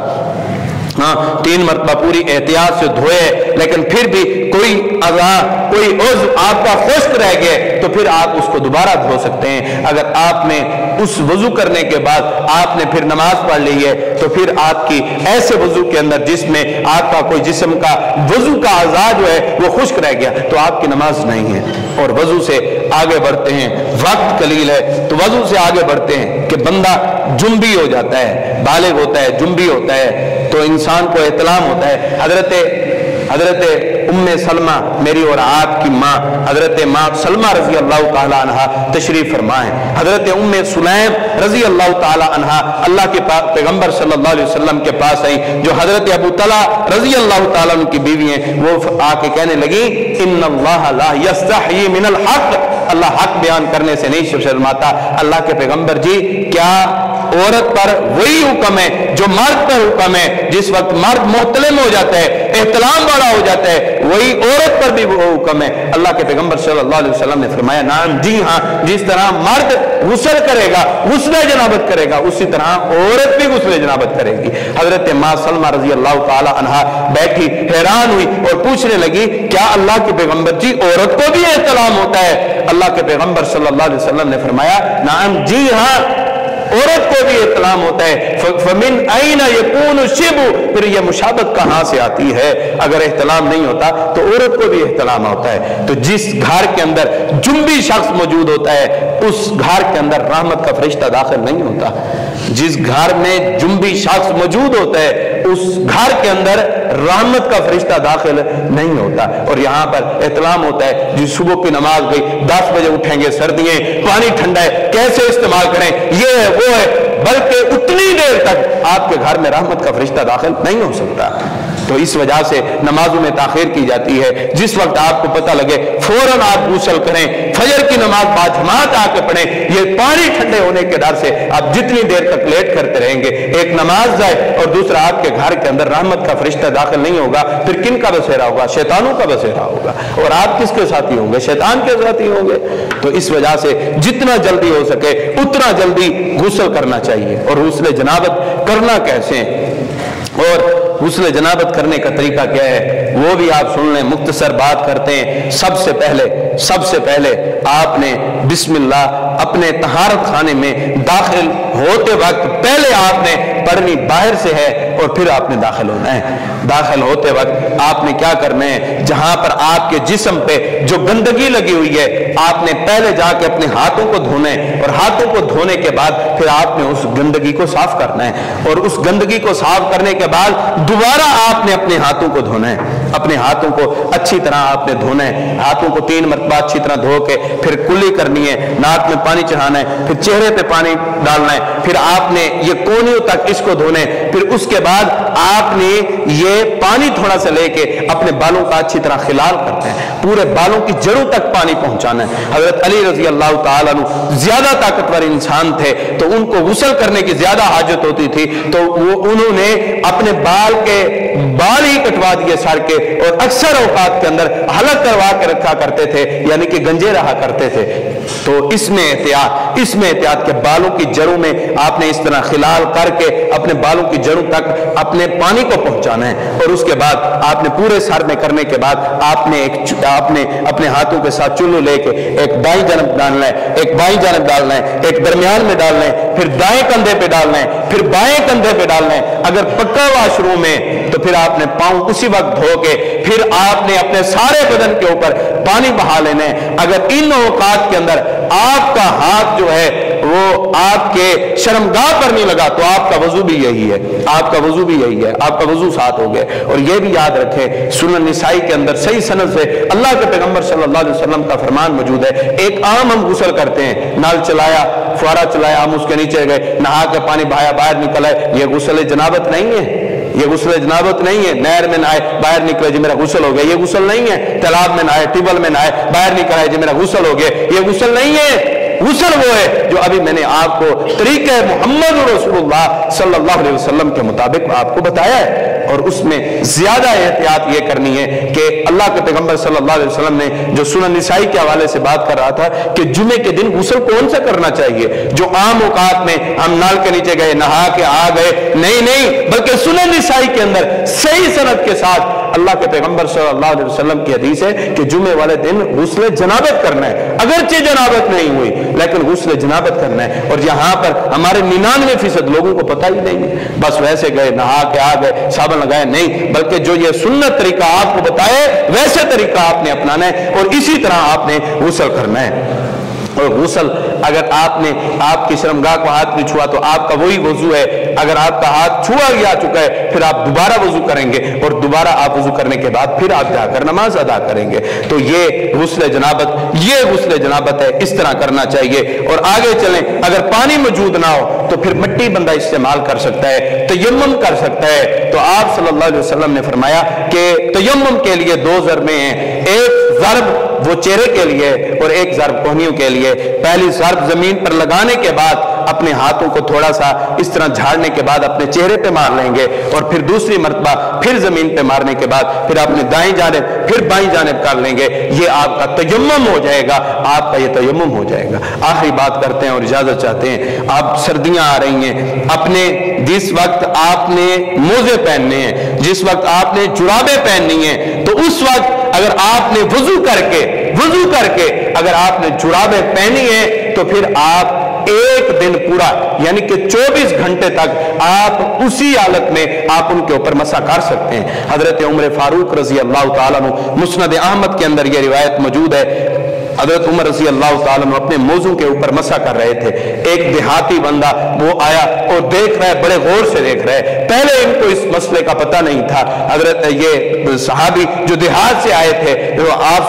हाँ, 3 मरतबा पूरी एहतियात से धोए, लेकिन फिर भी कोई अज़ा, कोई उज़्व आपका खुश्क रह गए तो फिर आप उसको दोबारा धो सकते हैं। अगर आपने उस वजू करने के बाद आपने फिर नमाज पढ़ ली है, तो फिर आपकी ऐसे वजू के अंदर जिसमें आपका कोई जिस्म का वजू का अज़ा जो है वो खुश्क रह गया, तो आपकी नमाज नहीं है। और वजू से आगे बढ़ते हैं, वक्त कलील है तो वजू से आगे बढ़ते हैं कि बंदा जुम्बी हो जाता है, बालिग होता है, जुम्बी होता है, तो इंसान को एहतलाम होता है। हजरत उम्मे सलमा, मेरी और आपकी माँ हजरत माँ सलमा रजी अल्लाह ताला अन्हा तशरीफ फरमाए। हजरत उम्मे सुलैम रजी अल्लाह ताला अन्हा अल्लाह के पैगंबर सल्लल्लाहु अलैहि वसल्लम के पास आई, जो हजरत अबू तला रजी अल्लाह ताला उनकी बीवी हैं। वो आके कहने लगी, इन्नल्लाह ला यस्तही मिनल हक, अल्लाह हक बयान करने से नहीं शर्माता। अल्लाह के पैगंबर जी, क्या औरत पर वही हुक्म है जो मर्द पर हुक्म है? जिस वक्त मर्द मोहतलिम हो जाता है, एहतलाम वाला हो जाता है, वही औरत पर भी वो हुक्म है। अल्लाह के पैगंबर सल्लल्लाहु अलैहि वसल्लम ने फरमाया, नाम, जी हाँ, जिस तरह मर्द गुस्ल करेगा, गुस्ले जनाबत करेगा, उसी तरह औरत भी गुस्ले जनाबत करेगी। हजरत माँ सलमा रजी अल्लाह ताला अन्हा बैठी हैरान हुई और पूछने लगी, क्या अल्लाह के पैगंबर जी, औरत को भी एहतलाम होता है? अल्लाह के पैगंबर सल्लल्लाहु अलैहि वसल्लम ने फरमाया, नाम, जी हाँ, औरत को भी इत्तलाम होता है। फमिन ऐना यकूनु शिबु, फिर यह मुशाबत कहां से आती है? अगर इत्तलाम नहीं होता तो औरत को भी इत्तलाम होता है। तो जिस घर के अंदर जुम्बी शख्स मौजूद होता है, उस घर के अंदर रहमत का फरिश्ता दाखिल नहीं होता। जिस घर में जुम्बी शख्स मौजूद होता है, उस घर के अंदर रहमत का फरिश्ता दाखिल नहीं होता। और यहाँ पर इत्तलाम होता है, जो सुबह की नमाज गई, 10 बजे उठेंगे, सर्दियां, पानी ठंडा है, कैसे इस्तेमाल करें, ये है वो है, बल्कि उतनी देर तक आपके घर में रहमत का फरिश्ता दाखिल नहीं हो सकता। तो इस वजह से नमाजों में ताखीर की जाती है। जिस वक्त आपको पता लगे फौरन आप गुस्ल करें, फजर की नमाज बाजमात आके पढ़ें। ये पानी ठंडे होने के डर से आप जितनी देर तक लेट करते रहेंगे, एक नमाज जाए और दूसरा आपके घर के अंदर रहमत का फरिश्ता दाखिल नहीं होगा, फिर किन का बसेरा होगा? शैतानों का बसेरा होगा। और आप किसके साथी होंगे? शैतान के साथी होंगे। तो इस वजह से जितना जल्दी हो सके उतना जल्दी गुस्ल करना चाहिए। और गुस्ल जनाबत करना कैसे है और गुस्ल जनाबत करने का तरीका क्या है, वो भी आप सुन लें। मुख्तसर बात करते हैं। सबसे पहले سب سے پہلے آپ نے بسم اللہ اپنے طہارت خانے میں داخل ہوتے وقت پہلے آپ نے پڑھنی باہر سے ہے اور پھر آپ نے داخل ہونا ہے. داخل ہوتے وقت آپ نے کیا کرنا ہے؟ جہاں پر آپ کے جسم پہ جو گندگی لگی ہوئی ہے آپ نے پہلے جا کے اپنے ہاتھوں کو دھونا ہے اور ہاتھوں کو دھونے کے بعد پھر آپ نے اس گندگی کو صاف کرنا ہے اور اس گندگی کو صاف کرنے کے بعد دوبارہ آپ نے اپنے ہاتھوں کو دھونا ہے. اپنے ہاتھوں کو اچھی طرح آپ نے دھونا ہے. ہاتھوں کو 3 مرتبہ اچھی طرح دھو کے پھر کلی کرنی ہے, ناک میں پانی چڑھانا ہے, پھر چہرے پہ پانی ڈالنا ہے, پھر آپ نے یہ کونیوں تک اس کو دھونا ہے, پھر اس کے بعد آپ نے یہ پانی تھوڑا سا لے کے اپنے بالوں کا اچھی طرح خلال کرنا ہے, پورے بالوں کی جڑوں تک پانی پہنچانا ہے. حضرت علی رضی اللہ تعالیٰ عنہ زیادہ طاقتور انسان تھے تو ان کو غسل کرنے کی زیادہ حاجت ہوتی تھی, تو انہوں نے اپنے بال ہی کٹوا دیے سر کے, اور اکثر اوقات کے اندر حلق کروا کے رکھا کرتے تھے, یعنی کہ گنجے رہا کرتے تھے. تو اس میں احتیاط کے بالوں کی جڑوں میں آپ نے اس طرح خلال کر کے اپنے بالوں کی جڑوں تک اپنے پانی کو پہنچانا ہے, اور اس کے بعد آپ نے پورے سر میں کرنے کے بعد آپ نے اپنے ہاتھوں کے ساتھ چلو لے کے ایک دائیں جانب ڈالنا ہے, ایک بائیں جانب ڈالنا ہے, ایک درمیان میں ڈالنا ہے, پھر دائیں کندھے پہ ڈالنا ہے, پھر بائیں کندھے پہ ڈالنا ہے. اگر پکا واش روم ہے تو پھر آپ نے پاؤں اسی وقت دھو کے پھر آپ نے اپنے سارے بدن کے اوپر پانی بہا لینا ہے. اگر ان اوقات کے اندر آپ کا ہاتھ جو ہے وہ آپ کے شرمگاہ پر نہیں لگا تو آپ کا وضو بھی یہی ہے, آپ کا وضو بھی یہی ہے, آپ کا وضو ساتھ ہو گیا. اور یہ بھی یاد رکھیں سنن نسائی کے اندر صحیح سند سے اللہ کے پیغمبر صلی اللہ علیہ وسلم کا فرمان موجود ہے. ایک عام ہم غسل کرتے ہیں, نل چلایا, فوارہ چلایا, ہم اس کے نیچے گئے, نہا کے پانی بہایا, باہر نکل آئے, یہ غسل جنابت نہیں ہے, یہ غسل جنابت نہیں ہے. نہر میں نہائے باہر نکلے جی میرا غسل ہو گیا, یہ غسل نہیں ہے. تالاب میں نہائے, ٹیبل میں نہائے, باہر نکل آئے جی میرا غسل ہو گیا, یہ غسل نہیں ہے. غسل وہ ہے جو ابھی میں نے آپ کو طریقہ محمد رسول اللہ صلی اللہ علیہ وسلم کے مطابق آپ کو بتایا ہے, اور اس میں زیادہ احتیاط یہ کرنی ہے کہ اللہ کے پیغمبر صلی اللہ علیہ وسلم نے جو سنن نسائی کے حوالے سے بات کر رہا تھا کہ جمعے کے دن غسل کون سا کرنا چاہیے, جو عام اوقات میں ہم نال کے نیچے گئے, نہا کے آ گئے, نہیں, بلکہ سنن نسائی کے اندر صحیح سند کے ساتھ اللہ کے پیغمبر صلی اللہ علیہ وسلم کی حدیث ہے کہ جمعے والے دن غسل جنابت کرنا ہے. اگرچہ جنابت نہیں ہوئی لیکن غسل جنابت کرنا ہے. اور یہاں پر ہمارے 99% لوگوں کو پتہ ہی نہیں ہے, بس ویسے گئے, نہا کے آ گئے, صابن لگائے, نہیں, بلکہ جو یہ سنت طریقہ آپ کو بتائے ویسے طریقہ آپ نے اپنانا ہے اور اسی طرح آپ نے غسل کرنا ہے. اور غسل اگر آپ کی شرمگاہ کو ہاتھ نہیں چھوا تو آپ کا وہی وضو ہے. اگر آپ کا ہاتھ چھوا گیا چکا ہے پھر آپ دوبارہ وضو کریں گے, اور دوبارہ آپ وضو کرنے کے بعد پھر آپ جا کر نماز ادا کریں گے. تو یہ غسل جنابت ہے, اس طرح کرنا چاہیے. اور آگے چلیں, اگر پانی موجود نہ ہو تو پھر مٹی بندہ استعمال کر سکتا ہے, تیمم کر سکتا ہے. تو آپ صلی اللہ علیہ وسلم نے فرمایا کہ تیمم کے لیے 2 ضربیں ہیں, ایک ضرب وہ چہرے کے لیے اور ایک ضرب کوہنیوں کے لیے. پہلی ضرب زمین پر لگانے کے بعد اپنے ہاتھوں کو تھوڑا سا اس طرح جھاڑنے کے بعد اپنے چہرے پہ مار لیں گے, اور پھر دوسری مرتبہ پھر زمین پہ مارنے کے بعد پھر اپنے دائیں جانب پھر بائیں جانب کر لیں گے. یہ آپ کا تیمم ہو جائے گا, آپ کا یہ تیمم ہو جائے گا. آخری بات کرتے ہیں اور اجازت چاہتے ہیں. آپ سردیاں آ رہی ہیں, اپنے جس وقت آپ نے موزے پہننے ہیں, جس وقت آپ نے جرابیں پہننی ہیں, تو اس وقت اگر آپ نے وضو کر کے اگر آپ نے جرابیں پہنی ہیں تو پھر آپ ایک دن پورا یعنی کہ 24 گھنٹے تک آپ اسی حالت میں آپ ان کے اوپر مسح کر سکتے ہیں. حضرت عمر فاروق رضی اللہ تعالیٰ عنہ, مسند احمد کے اندر یہ روایت موجود ہے, حضرت عمر رضی اللہ تعالیٰ عنہ اپنے موضوع کے اوپر مسح کر رہے تھے. ایک دیہاتی بندہ وہ آیا اور دیکھ رہا ہے, بڑے غور سے دیکھ رہا ہے, پہلے ان کو اس مسئلے کا پتہ نہیں تھا. حضرت یہ صحابی جو دیہات سے آئے تھے,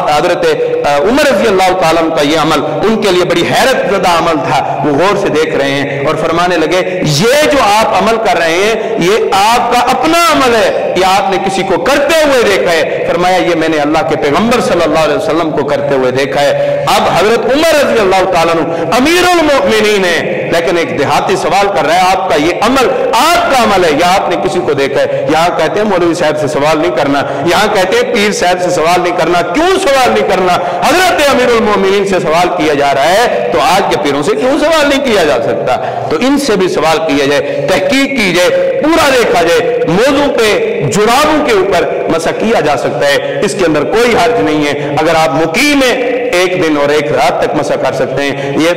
حضرت عمر رضی اللہ تعالیٰ عنہ کا یہ عمل ان کے لیے بڑی حیرت زدہ عمل تھا. وہ غور سے دیکھ رہے ہیں اور فرمانے لگے, یہ جو آپ عمل کر رہے ہیں یہ آپ کا اپنا عمل ہے یا آپ نے کسی کو کرتے ہوئے دیکھا ہے؟ فرمایا یہ میں نے اللہ کے پیغمبر صلی اللہ علیہ وسلم کو کرتے ہوئے دیکھا ہے. اب حضرت عمر رضی اللہ تعالیٰ عنہ امیر المؤمنین ہیں, لیکن ایک دیہاتی سوال کر رہا ہے آپ کا یہ عمل آپ کا عمل ہے یا آپ نے کسی کو دیکھا ہے؟ یہاں کہتے ہیں مولوی صاحب سے سوال نہیں کرنا, یہاں کہتے ہیں پیر صاحب سے سوال نہیں کرنا. کیوں سوال نہیں کرنا؟ حضرت امیر المؤمنین سے سوال کیا جا رہا ہے تو آج کے پیروں سے کیوں سوال نہیں کیا جا سکتا؟ تو ان سے بھی سوال کیا جائے, تحقیق کی جائے, پورا دیکھا جائے. موضوع پہ جرابوں کے اوپر مسح کیا جا سکتا ہے, اس کے اندر کوئی حرج نہیں ہے. اگر آپ مقیم ہیں एक दिन और एक रात तक मसा कर सकते हैं। ये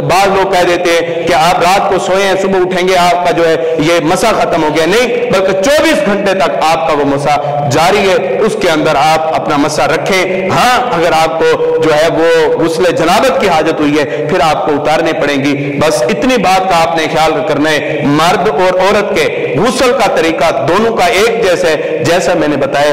बाद लोग कह देते हैं कि आप रात को सोए हैं, सुबह उठेंगे आपका जो है ये मसा खत्म हो गया, नहीं, बल्कि 24 घंटे तक आपका वो मसा जारी है, उसके अंदर आप अपना मसा रखें। हाँ, अगर आपको जो है वो गुस्ल जनाबत की हाजत हुई है फिर आपको उतारने पड़ेंगी। बस इतनी बात का आपने ख्याल करना है। मर्द और औरत के गुस्ल का तरीका दोनों का एक जैसा है, जैसा मैंने बताया।